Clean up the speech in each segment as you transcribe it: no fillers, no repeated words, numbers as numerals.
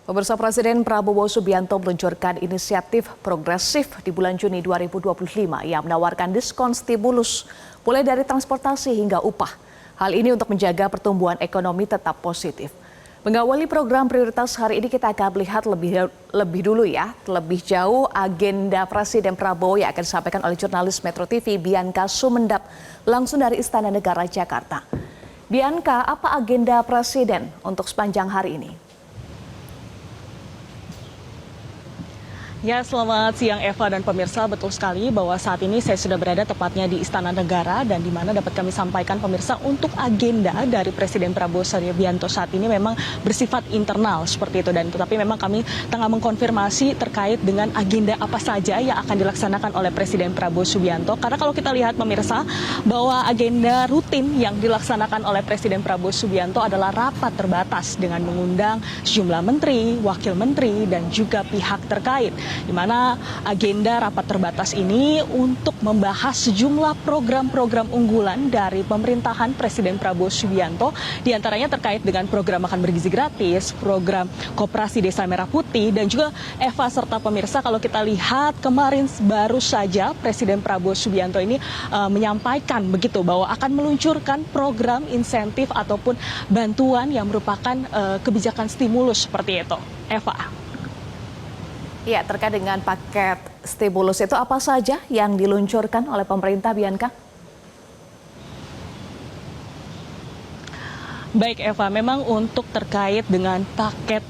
Pemirsa, Presiden Prabowo Subianto meluncurkan inisiatif progresif di bulan Juni 2025 yang menawarkan diskon stimulus mulai dari transportasi hingga upah. Hal ini untuk menjaga pertumbuhan ekonomi tetap positif. Mengawali program prioritas hari ini kita akan melihat lebih dulu lebih jauh agenda Presiden Prabowo yang akan disampaikan oleh jurnalis Metro TV Bianca Sumendap langsung dari Istana Negara Jakarta. Bianca, apa agenda Presiden untuk sepanjang hari ini? Ya, selamat siang Eva dan pemirsa. Betul sekali bahwa saat ini saya sudah berada tepatnya di Istana Negara dan di mana dapat kami sampaikan pemirsa untuk agenda dari Presiden Prabowo Subianto saat ini memang bersifat internal seperti itu, dan tetapi memang kami tengah mengkonfirmasi terkait dengan agenda apa saja yang akan dilaksanakan oleh Presiden Prabowo Subianto. Karena kalau kita lihat pemirsa bahwa agenda rutin yang dilaksanakan oleh Presiden Prabowo Subianto adalah rapat terbatas dengan mengundang sejumlah menteri, wakil menteri dan juga pihak terkait, di mana agenda rapat terbatas ini untuk membahas sejumlah program-program unggulan dari pemerintahan Presiden Prabowo Subianto, diantaranya terkait dengan program makan bergizi gratis, program koperasi Desa Merah Putih, dan juga Eva serta pemirsa kalau kita lihat kemarin baru saja Presiden Prabowo Subianto ini menyampaikan begitu bahwa akan meluncurkan program insentif ataupun bantuan yang merupakan kebijakan stimulus seperti itu. Eva. Ya, terkait dengan paket stimulus itu apa saja yang diluncurkan oleh pemerintah, Bianca? Baik Eva, memang untuk terkait dengan paket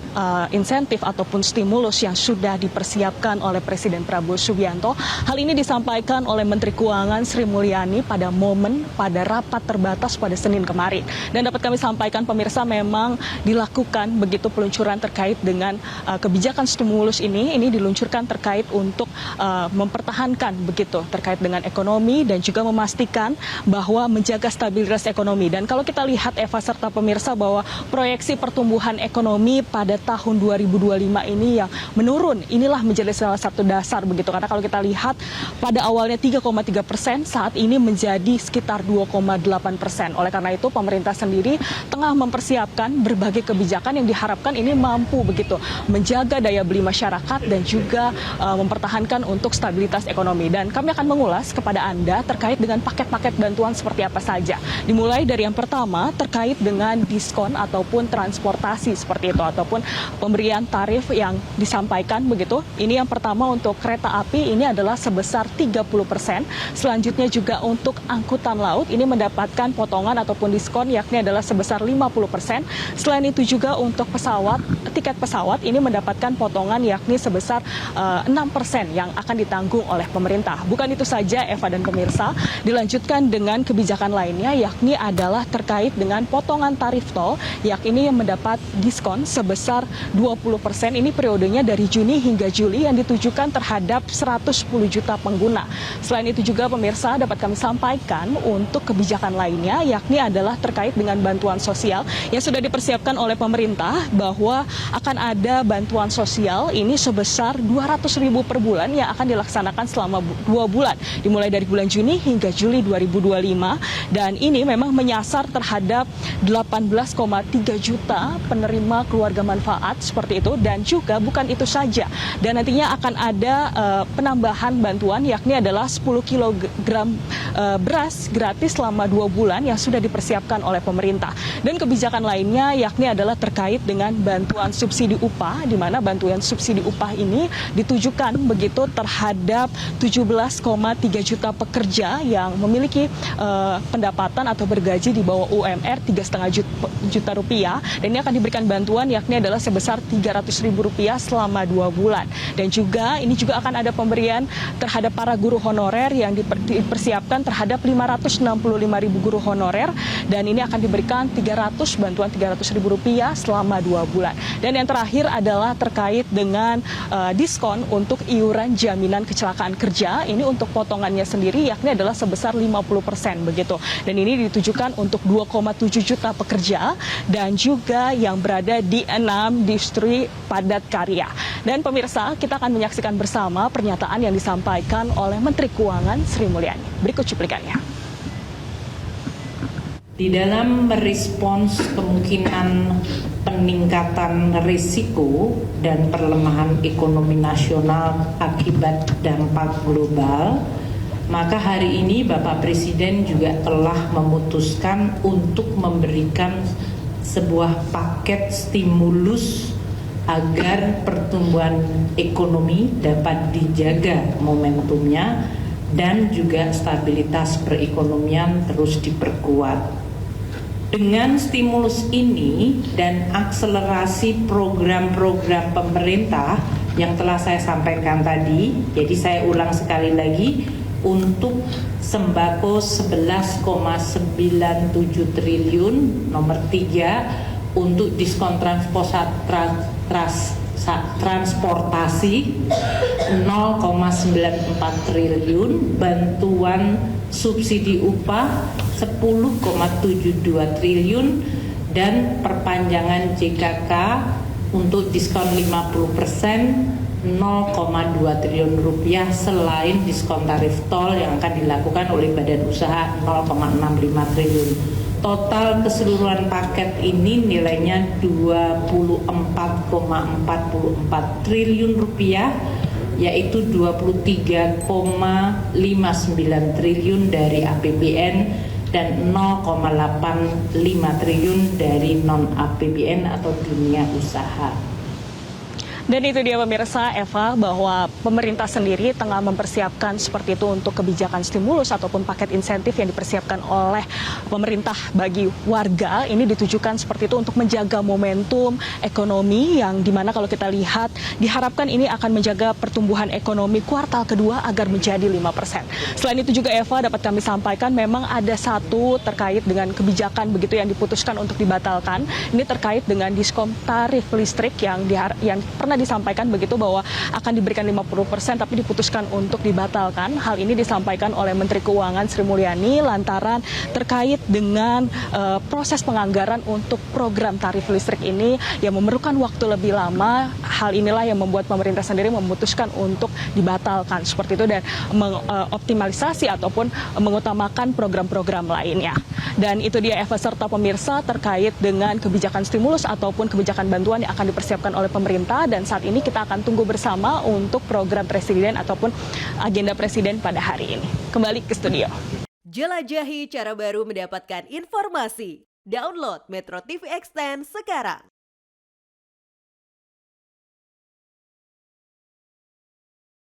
insentif ataupun stimulus yang sudah dipersiapkan oleh Presiden Prabowo Subianto, hal ini disampaikan oleh Menteri Keuangan Sri Mulyani pada rapat terbatas pada Senin kemarin. Dan dapat kami sampaikan pemirsa, memang dilakukan begitu peluncuran terkait dengan kebijakan stimulus ini diluncurkan terkait untuk mempertahankan begitu terkait dengan ekonomi dan juga memastikan bahwa menjaga stabilitas ekonomi. Dan kalau kita lihat Eva serta pemirsa bahwa proyeksi pertumbuhan ekonomi pada tahun 2025 ini yang menurun, inilah menjadi salah satu dasar begitu. Karena kalau kita lihat pada awalnya 3,3%, saat ini menjadi sekitar 2,8%. Oleh karena itu pemerintah sendiri tengah mempersiapkan berbagai kebijakan yang diharapkan ini mampu begitu menjaga daya beli masyarakat dan juga mempertahankan untuk stabilitas ekonomi. Dan kami akan mengulas kepada Anda terkait dengan paket-paket bantuan seperti apa saja. Dimulai dari yang pertama terkait dengan diskon ataupun transportasi seperti itu, ataupun pemberian tarif yang disampaikan begitu. Ini yang pertama untuk kereta api ini adalah sebesar 30%. Selanjutnya juga untuk angkutan laut ini mendapatkan potongan ataupun diskon yakni adalah sebesar 50%. Selain itu juga untuk tiket pesawat ini mendapatkan potongan yakni sebesar 6% yang akan ditanggung oleh pemerintah. Bukan itu saja Eva dan pemirsa, dilanjutkan dengan kebijakan lainnya yakni adalah terkait dengan potongan tarif tol, yakni yang mendapat diskon sebesar 20%. Ini periodenya dari Juni hingga Juli yang ditujukan terhadap 110 juta pengguna. Selain itu juga pemirsa dapat kami sampaikan untuk kebijakan lainnya yakni adalah terkait dengan bantuan sosial yang sudah dipersiapkan oleh pemerintah, bahwa akan ada bantuan sosial ini sebesar 200.000 per bulan yang akan dilaksanakan selama 2 bulan, dimulai dari bulan Juni hingga Juli 2025, dan ini memang menyasar terhadap 18,3 juta penerima keluarga manfaat seperti itu. Dan juga bukan itu saja, dan nantinya akan ada penambahan bantuan yakni adalah 10 kg beras gratis selama 2 bulan yang sudah dipersiapkan oleh pemerintah. Dan kebijakan lainnya yakni adalah terkait dengan bantuan subsidi upah, di mana bantuan subsidi upah ini ditujukan begitu terhadap 17,3 juta pekerja yang memiliki pendapatan atau bergaji di bawah UMR 3,5 juta rupiah, dan ini akan diberikan bantuan yakni adalah sebesar 300.000 rupiah selama 2 bulan. Dan juga ini juga akan ada pemberian terhadap para guru honorer yang dipersiapkan terhadap 565.000 guru honorer, dan ini akan diberikan bantuan 300.000 rupiah selama 2 bulan. Dan yang terakhir adalah terkait dengan diskon untuk iuran jaminan kecelakaan kerja. Ini untuk potongannya sendiri yakni adalah sebesar 50% begitu. Dan ini ditujukan untuk 2,7 juta pekerja dan juga yang berada di 6 distrik padat karya. Dan pemirsa, kita akan menyaksikan bersama pernyataan yang disampaikan oleh Menteri Keuangan Sri Mulyani. Berikut cuplikannya. Di dalam merespons kemungkinan peningkatan risiko dan perlemahan ekonomi nasional akibat dampak global, maka hari ini Bapak Presiden juga telah memutuskan untuk memberikan sebuah paket stimulus agar pertumbuhan ekonomi dapat dijaga momentumnya dan juga stabilitas perekonomian terus diperkuat. Dengan stimulus ini dan akselerasi program-program pemerintah yang telah saya sampaikan tadi, jadi saya ulang sekali lagi, untuk sembako 11,97 triliun nomor 3, untuk diskon transportasi 0,94 triliun, bantuan subsidi upah 10,72 triliun, dan perpanjangan JKK untuk diskon 50% 0,2 triliun rupiah, selain diskon tarif tol yang akan dilakukan oleh badan usaha 0,65 triliun. Total keseluruhan paket ini nilainya 24,44 triliun rupiah, yaitu 23,59 triliun dari APBN dan 0,85 triliun dari non-APBN atau dunia usaha. Dan itu dia pemirsa Eva, bahwa pemerintah sendiri tengah mempersiapkan seperti itu untuk kebijakan stimulus ataupun paket insentif yang dipersiapkan oleh pemerintah bagi warga. Ini ditujukan seperti itu untuk menjaga momentum ekonomi yang dimana kalau kita lihat diharapkan ini akan menjaga pertumbuhan ekonomi kuartal kedua agar menjadi 5%. Selain itu juga Eva, dapat kami sampaikan memang ada satu terkait dengan kebijakan begitu yang diputuskan untuk dibatalkan. Ini terkait dengan diskon tarif listrik yang pernah disampaikan begitu bahwa akan diberikan 50% tapi diputuskan untuk dibatalkan. Hal ini disampaikan oleh Menteri Keuangan Sri Mulyani lantaran terkait dengan proses penganggaran untuk program tarif listrik ini yang memerlukan waktu lebih lama. Hal inilah yang membuat pemerintah sendiri memutuskan untuk dibatalkan seperti itu dan mengoptimalisasi ataupun mengutamakan program-program lainnya. Dan itu dia Eva serta pemirsa terkait dengan kebijakan stimulus ataupun kebijakan bantuan yang akan dipersiapkan oleh pemerintah, dan saat ini kita akan tunggu bersama untuk program presiden ataupun agenda presiden pada hari ini. Kembali ke studio. Jelajahi cara baru mendapatkan informasi. Download Metro TV Extend sekarang.